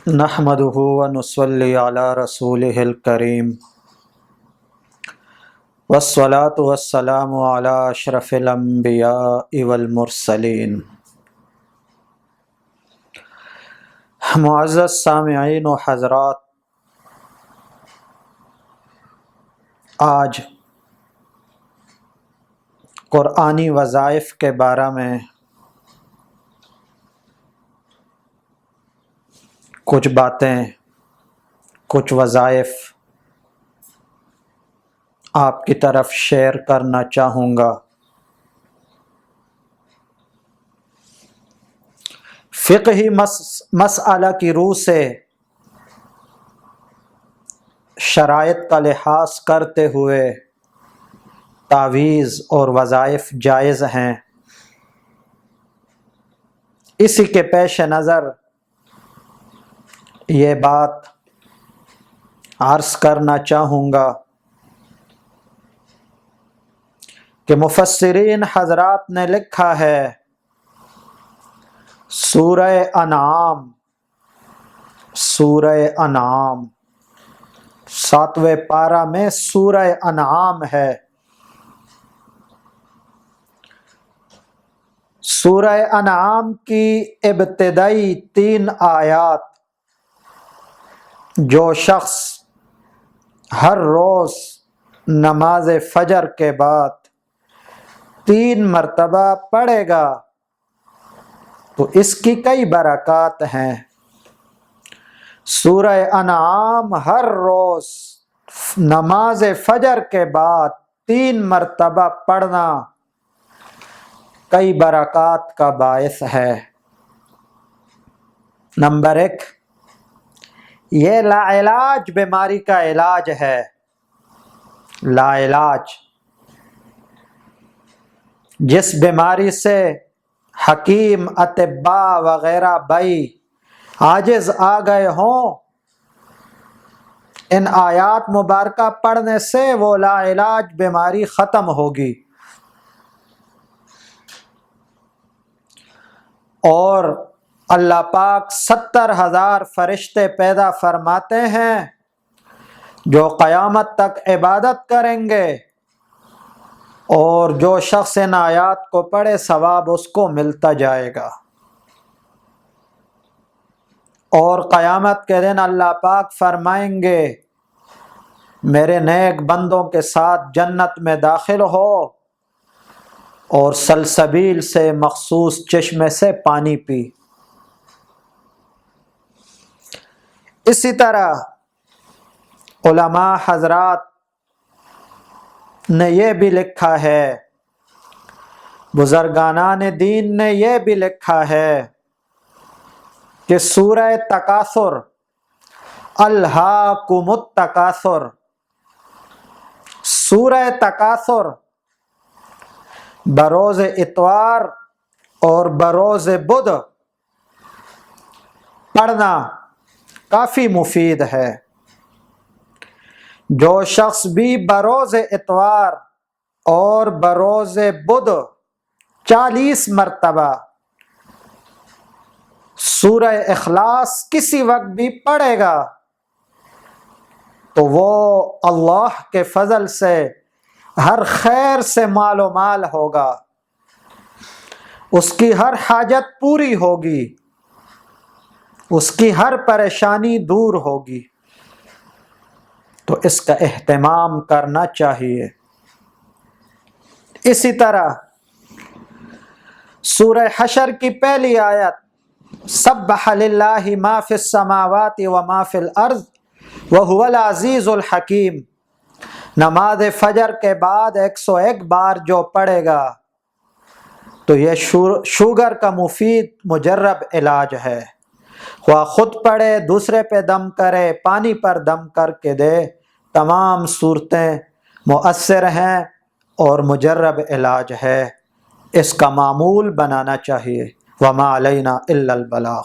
نحمدہ ونصلی علی رسولہ الکریم والصلاة والسلام علی اشرف الانبیاء والمرسلین۔ معزز سامعین و حضرات، آج قرآنی وظائف کے بارے میں کچھ باتیں، کچھ وظائف آپ کی طرف شیئر کرنا چاہوں گا۔ فقہی مسئلہ کی روح سے شرائط کا لحاظ کرتے ہوئے تعویذ اور وظائف جائز ہیں۔ اسی کے پیش نظر یہ بات عرض کرنا چاہوں گا کہ مفسرین حضرات نے لکھا ہے، سورہ انعام 7ویں پارہ میں سورہ انعام ہے۔ سورہ انعام کی ابتدائی 3 آیات جو شخص ہر روز نماز فجر کے بعد 3 مرتبہ پڑھے گا تو اس کی کئی برکات ہیں۔ سورہ انعام ہر روز نماز فجر کے بعد 3 مرتبہ پڑھنا کئی برکات کا باعث ہے۔ نمبر 1، یہ لا علاج بیماری کا علاج ہے۔ لا علاج، جس بیماری سے حکیم، اطباء وغیرہ بھائی عاجز آ گئے ہوں، ان آیات مبارکہ پڑھنے سے وہ لا علاج بیماری ختم ہوگی۔ اور اللہ پاک 70,000 فرشتے پیدا فرماتے ہیں جو قیامت تک عبادت کریں گے، اور جو شخص ان آیات کو پڑھے ثواب اس کو ملتا جائے گا۔ اور قیامت کے دن اللہ پاک فرمائیں گے، میرے نیک بندوں کے ساتھ جنت میں داخل ہو اور سلسبیل سے مخصوص چشمے سے پانی پی۔ اسی طرح علماء حضرات نے یہ بھی لکھا ہے، بزرگانان دین نے یہ بھی لکھا ہے کہ سورہ تکاثر، الہاکم التکاثر، سورہ تکاثر بروز اتوار اور بروز بدھ پڑھنا کافی مفید ہے۔ جو شخص بھی بروز اتوار اور بروز بدھ 40 مرتبہ سورہ اخلاص کسی وقت بھی پڑھے گا تو وہ اللہ کے فضل سے ہر خیر سے مال و مال ہوگا، اس کی ہر حاجت پوری ہوگی، اس کی ہر پریشانی دور ہوگی۔ تو اس کا اہتمام کرنا چاہیے۔ اسی طرح سورہ حشر کی پہلی آیت، سبح للہ ما فی السماوات وما فی الارض وہو العزیز الحکیم، نماز فجر کے بعد 101 بار جو پڑھے گا تو یہ شوگر کا مفید مجرب علاج ہے۔ خواہ خود پڑھے، دوسرے پہ دم کرے، پانی پر دم کر کے دے، تمام صورتیں مؤثر ہیں اور مجرب علاج ہے۔ اس کا معمول بنانا چاہیے۔ وما علینا الا البلاغ۔